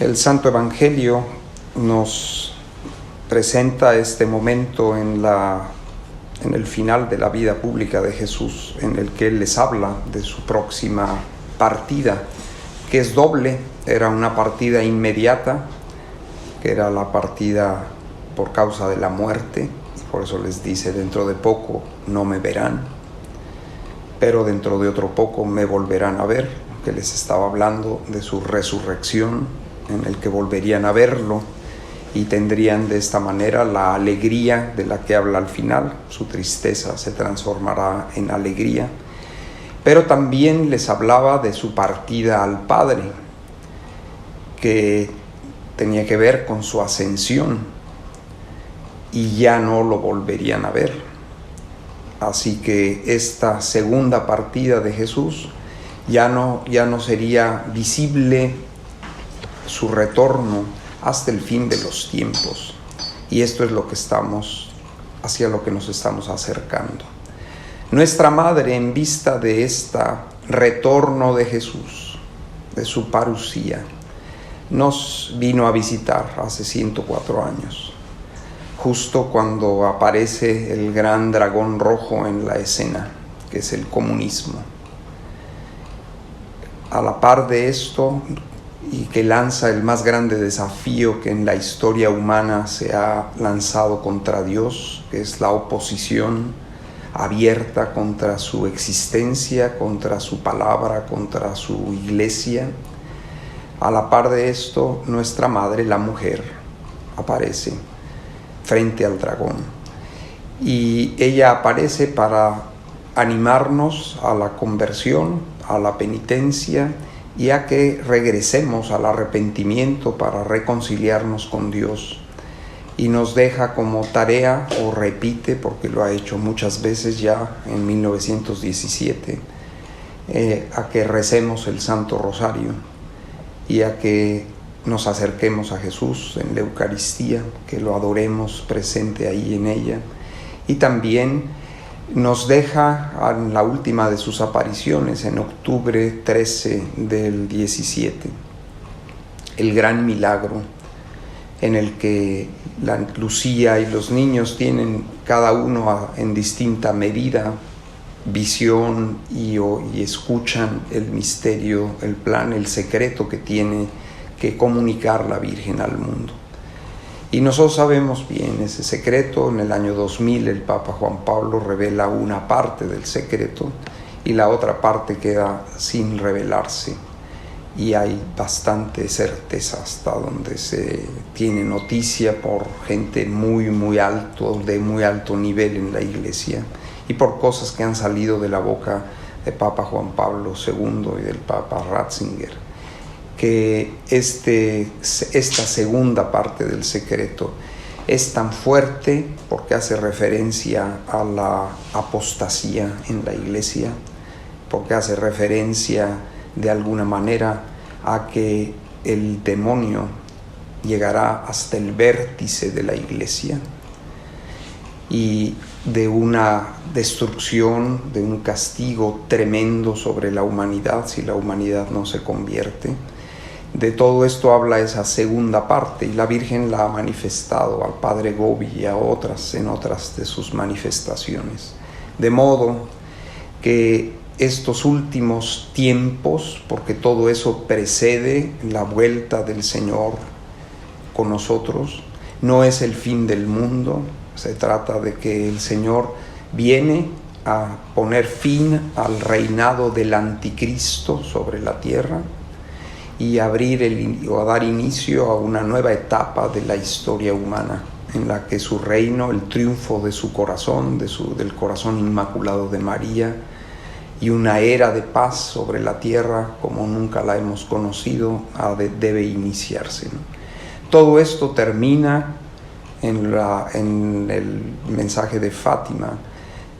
El Santo Evangelio nos presenta este momento en el final de la vida pública de Jesús, en el que Él les habla de su próxima partida, que es doble. Era una partida inmediata, que era la partida por causa de la muerte, y por eso les dice: dentro de poco no me verán, pero dentro de otro poco me volverán a ver, que les estaba hablando de su resurrección, en el que volverían a verlo y tendrían de esta manera la alegría de la que habla al final. Su tristeza se transformará en alegría. Pero también les hablaba de su partida al Padre, que tenía que ver con su ascensión, y ya no lo volverían a ver. Así que esta segunda partida de Jesús ya no sería visible su retorno hasta el fin de los tiempos. Y esto es hacia lo que nos estamos acercando. Nuestra Madre, en vista de este retorno de Jesús, de su parusía, nos vino a visitar hace 104 años, justo cuando aparece el gran dragón rojo en la escena, que es el comunismo. A la par de esto, y que lanza el más grande desafío que en la historia humana se ha lanzado contra Dios, que es la oposición abierta contra su existencia, contra su palabra, contra su iglesia. A la par de esto, nuestra Madre, la mujer, aparece frente al dragón. Y ella aparece para animarnos a la conversión, a la penitencia, y a que regresemos al arrepentimiento para reconciliarnos con Dios. Y nos deja como tarea, o repite, porque lo ha hecho muchas veces ya en 1917, a que recemos el Santo Rosario y a que nos acerquemos a Jesús en la Eucaristía, que lo adoremos presente ahí en ella. Y también nos deja en la última de sus apariciones, en octubre 13 del 17, el gran milagro en el que la Lucía y los niños tienen cada uno en distinta medida visión y escuchan el misterio, el plan, el secreto que tiene que comunicar la Virgen al mundo. Y nosotros sabemos bien ese secreto. En el año 2000 el Papa Juan Pablo revela una parte del secreto y la otra parte queda sin revelarse. Y hay bastante certeza hasta donde se tiene noticia por gente muy de muy alto nivel en la Iglesia, y por cosas que han salido de la boca de Papa Juan Pablo II y del Papa Ratzinger, que esta segunda parte del secreto es tan fuerte porque hace referencia a la apostasía en la Iglesia, porque hace referencia de alguna manera a que el demonio llegará hasta el vértice de la Iglesia, y de una destrucción, de un castigo tremendo sobre la humanidad si la humanidad no se convierte. De todo esto habla esa segunda parte, y la Virgen la ha manifestado al Padre Gobi y a en otras de sus manifestaciones. De modo que estos últimos tiempos, porque todo eso precede la vuelta del Señor con nosotros, no es el fin del mundo. Se trata de que el Señor viene a poner fin al reinado del anticristo sobre la tierra y a dar inicio a una nueva etapa de la historia humana, en la que su reino, el triunfo de su corazón, del corazón inmaculado de María, y una era de paz sobre la tierra como nunca la hemos conocido, debe iniciarse, ¿no? Todo esto termina en el mensaje de Fátima,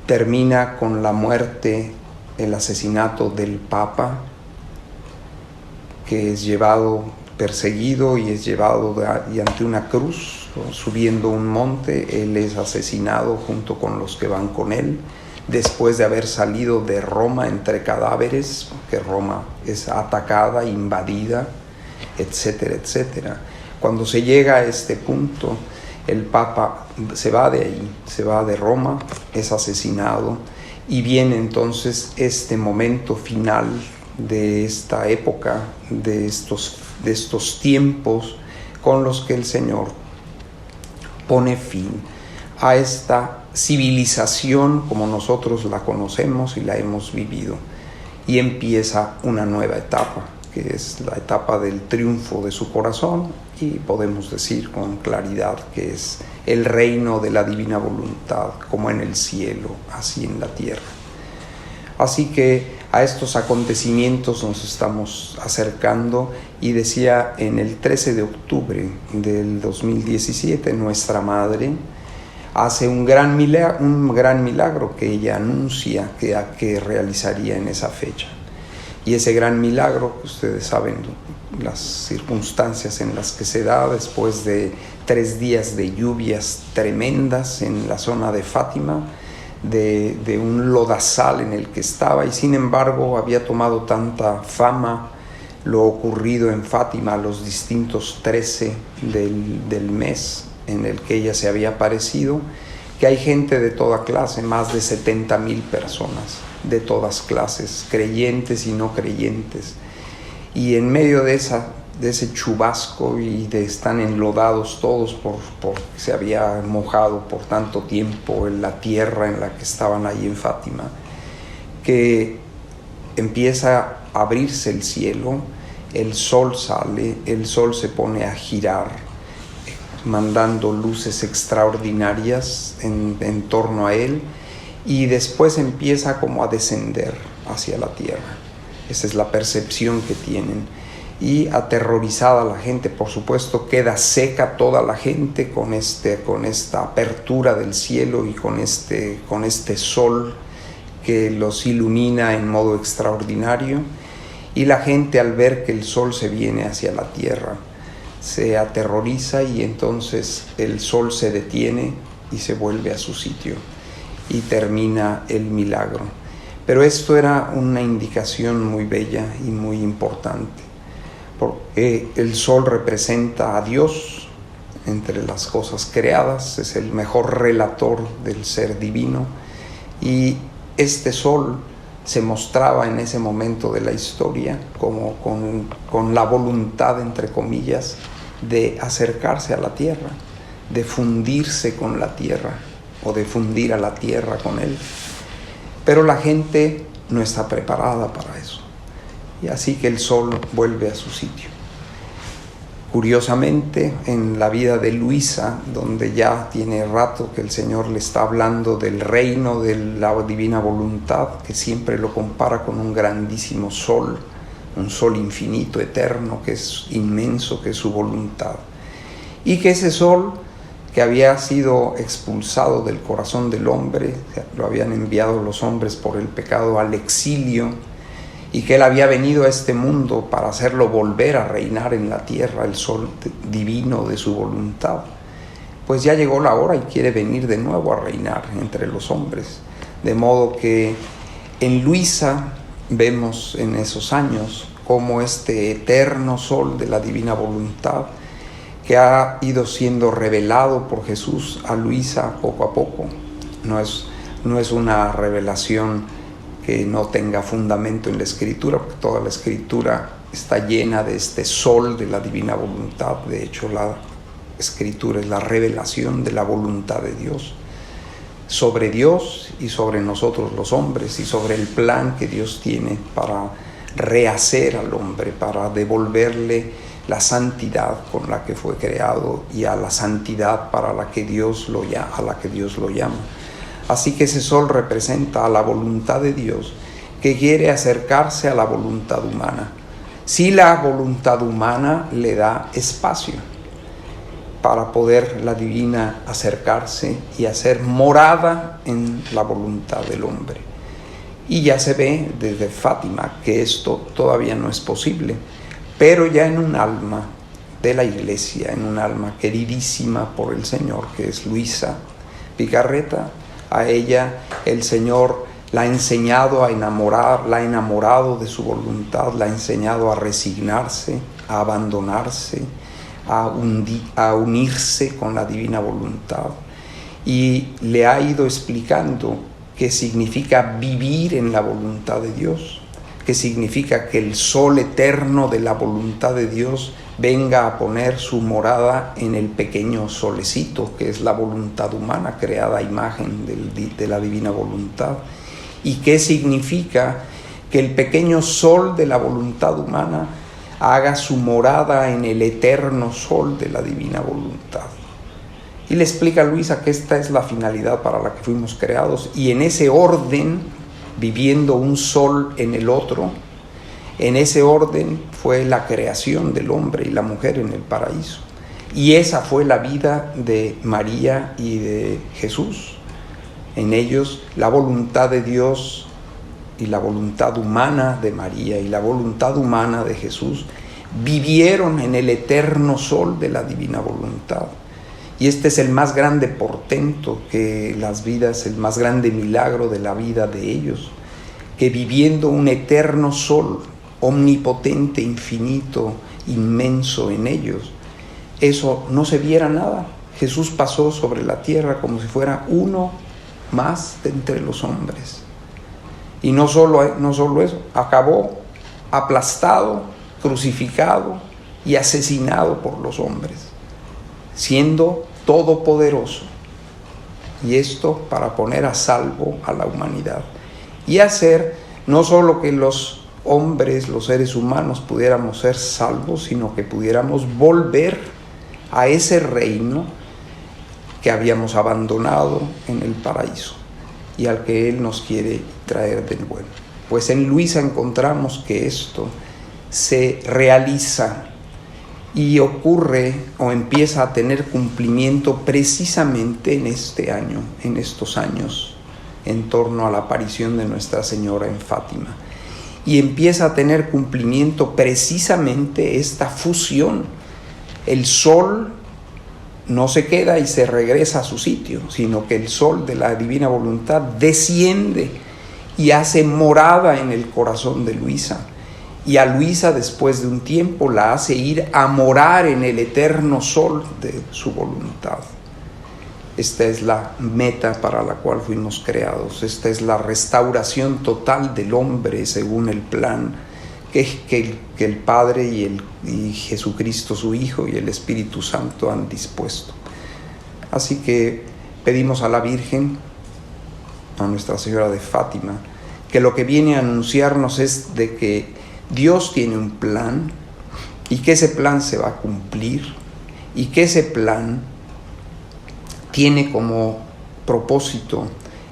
termina con la muerte, el asesinato del Papa, que es perseguido y es llevado y ante una cruz, subiendo un monte. Él es asesinado junto con los que van con él, después de haber salido de Roma entre cadáveres, porque Roma es atacada, invadida, etcétera, etcétera. Cuando se llega a este punto, el Papa se va de ahí, se va de Roma, es asesinado, y viene entonces este momento final de esta época, de estos tiempos con los que el Señor pone fin a esta civilización como nosotros la conocemos y la hemos vivido, y empieza una nueva etapa, que es la etapa del triunfo de su corazón, y podemos decir con claridad que es el reino de la divina voluntad, como en el cielo, así en la tierra. Así que a estos acontecimientos nos estamos acercando, y decía, en el 13 de octubre del 2017, nuestra Madre hace un gran milagro que ella anuncia que realizaría en esa fecha. Y ese gran milagro, ustedes saben las circunstancias en las que se da después de 3 días de lluvias tremendas en la zona de Fátima, de un lodazal en el que estaba, y sin embargo había tomado tanta fama lo ocurrido en Fátima los distintos 13 del mes en el que ella se había aparecido, que hay gente de toda clase, más de 70,000 personas de todas clases, creyentes y no creyentes, y en medio de ese chubasco y de están enlodados todos porque se había mojado por tanto tiempo en la tierra en la que estaban ahí en Fátima, que empieza a abrirse el cielo, el sol sale, el sol se pone a girar, mandando luces extraordinarias en torno a él, y después empieza como a descender hacia la tierra. Esa es la percepción que tienen. Y aterrorizada la gente, por supuesto, queda seca toda la gente con esta apertura del cielo y con este sol que los ilumina en modo extraordinario. Y la gente, al ver que el sol se viene hacia la tierra, se aterroriza, y entonces el sol se detiene y se vuelve a su sitio y termina el milagro. Pero esto era una indicación muy bella y muy importante, porque el sol representa a Dios entre las cosas creadas, es el mejor relator del ser divino, y este sol se mostraba en ese momento de la historia como con la voluntad, entre comillas, de acercarse a la tierra, de fundirse con la tierra, o de fundir a la tierra con él. Pero la gente no está preparada para eso, y así que el sol vuelve a su sitio. Curiosamente, en la vida de Luisa, donde ya tiene rato que el Señor le está hablando del reino de la divina voluntad, que siempre lo compara con un grandísimo sol, un sol infinito, eterno, que es inmenso, que es su voluntad, y que ese sol que había sido expulsado del corazón del hombre, lo habían enviado los hombres por el pecado al exilio, y que él había venido a este mundo para hacerlo volver a reinar en la tierra, el sol divino de su voluntad, pues ya llegó la hora y quiere venir de nuevo a reinar entre los hombres. De modo que en Luisa vemos en esos años como este eterno sol de la divina voluntad, que ha ido siendo revelado por Jesús a Luisa poco a poco. No es una revelación que no tenga fundamento en la Escritura, porque toda la Escritura está llena de este sol de la divina voluntad. De hecho, la Escritura es la revelación de la voluntad de Dios sobre Dios y sobre nosotros los hombres, y sobre el plan que Dios tiene para rehacer al hombre, para devolverle la santidad con la que fue creado y a la santidad a la que Dios lo llama. Así que ese sol representa a la voluntad de Dios, que quiere acercarse a la voluntad humana. Si la voluntad humana le da espacio para poder la divina acercarse y hacer morada en la voluntad del hombre. Y ya se ve desde Fátima que esto todavía no es posible, pero ya en un alma de la Iglesia, en un alma queridísima por el Señor, que es Luisa Picarreta, a ella el Señor la ha enseñado a enamorar, la ha enamorado de su voluntad, la ha enseñado a resignarse a abandonarse, a unirse con la divina voluntad. Y le ha ido explicando qué significa vivir en la voluntad de Dios, qué significa que el sol eterno de la voluntad de Dios venga a poner su morada en el pequeño solecito, que es la voluntad humana creada a imagen de la divina voluntad. Y qué significa que el pequeño sol de la voluntad humana haga su morada en el eterno sol de la divina voluntad. Y le explica a Luisa que esta es la finalidad para la que fuimos creados, y en ese orden, viviendo un sol en el otro, en ese orden fue la creación del hombre y la mujer en el paraíso. Y esa fue la vida de María y de Jesús. En ellos la voluntad de Dios y la voluntad humana de María y la voluntad humana de Jesús vivieron en el eterno sol de la divina voluntad. Y este es el más grande portento que las vidas, el más grande milagro de la vida de ellos, que viviendo un eterno sol, omnipotente, infinito, inmenso en ellos, eso no se viera nada. Jesús pasó sobre la tierra como si fuera uno más de entre los hombres. Y no solo eso, acabó aplastado, crucificado y asesinado por los hombres, siendo todopoderoso. Y esto para poner a salvo a la humanidad y hacer no solo que los hombres, los seres humanos pudiéramos ser salvos, sino que pudiéramos volver a ese reino que habíamos abandonado en el paraíso y al que Él nos quiere traer de nuevo. Pues en Luisa encontramos que esto se realiza y ocurre o empieza a tener cumplimiento precisamente en este año, en estos años, en torno a la aparición de Nuestra Señora en Fátima. Y empieza a tener cumplimiento precisamente esta fusión. El sol no se queda y se regresa a su sitio, sino que el sol de la divina voluntad desciende y hace morada en el corazón de Luisa. Y a Luisa, después de un tiempo, la hace ir a morar en el eterno sol de su voluntad. Esta es la meta para la cual fuimos creados. Esta es la restauración total del hombre según el plan que el Padre y Jesucristo su Hijo y el Espíritu Santo han dispuesto. Así que pedimos a la Virgen, a Nuestra Señora de Fátima, que lo que viene a anunciarnos es de que Dios tiene un plan y que ese plan se va a cumplir y que ese plan tiene como propósito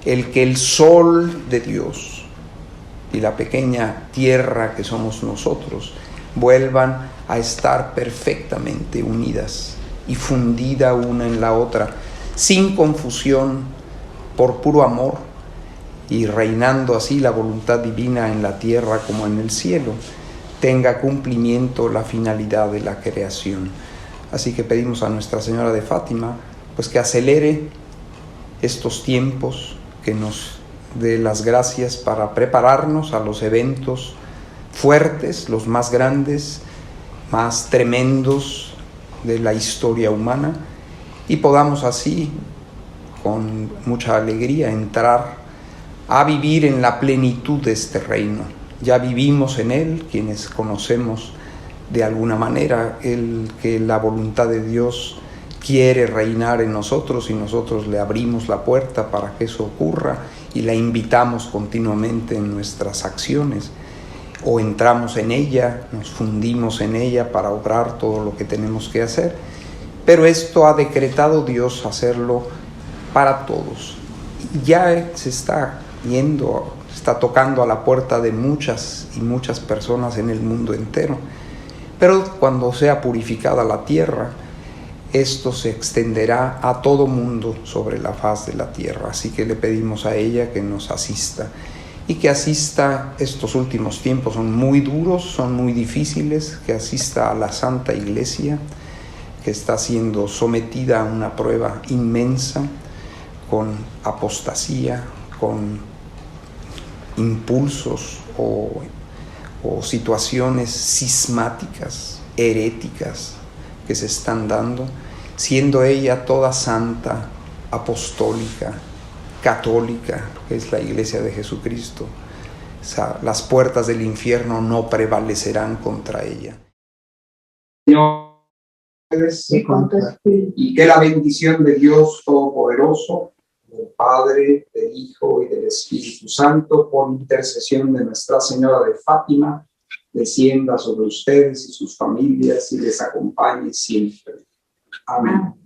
el que el sol de Dios y la pequeña tierra que somos nosotros vuelvan a estar perfectamente unidas y fundida una en la otra, sin confusión, por puro amor, y reinando así la voluntad divina en la tierra como en el cielo, tenga cumplimiento la finalidad de la creación. Así que pedimos a Nuestra Señora de Fátima pues que acelere estos tiempos, que nos dé las gracias para prepararnos a los eventos fuertes, los más grandes, más tremendos de la historia humana, y podamos así, con mucha alegría, entrar a vivir en la plenitud de este reino. Ya vivimos en él, quienes conocemos de alguna manera que la voluntad de Dios quiere reinar en nosotros y nosotros le abrimos la puerta para que eso ocurra y la invitamos continuamente en nuestras acciones, o entramos en ella, nos fundimos en ella para obrar todo lo que tenemos que hacer. Pero esto ha decretado Dios hacerlo para todos. Ya se está yendo, está tocando a la puerta de muchas y muchas personas en el mundo entero. Pero cuando sea purificada la tierra, esto se extenderá a todo mundo sobre la faz de la tierra. Así que le pedimos a ella que nos asista y que asista. Estos últimos tiempos son muy duros, son muy difíciles, que asista a la Santa Iglesia, que está siendo sometida a una prueba inmensa, con apostasía, con impulsos o situaciones cismáticas heréticas que se están dando, siendo ella toda santa, apostólica, católica, que es la Iglesia de Jesucristo. O sea, las puertas del infierno no prevalecerán contra ella. Señor, y que la bendición de Dios Todopoderoso, del Padre, del Hijo y del Espíritu Santo, por intercesión de Nuestra Señora de Fátima, descienda sobre ustedes y sus familias y les acompañe siempre. Amén.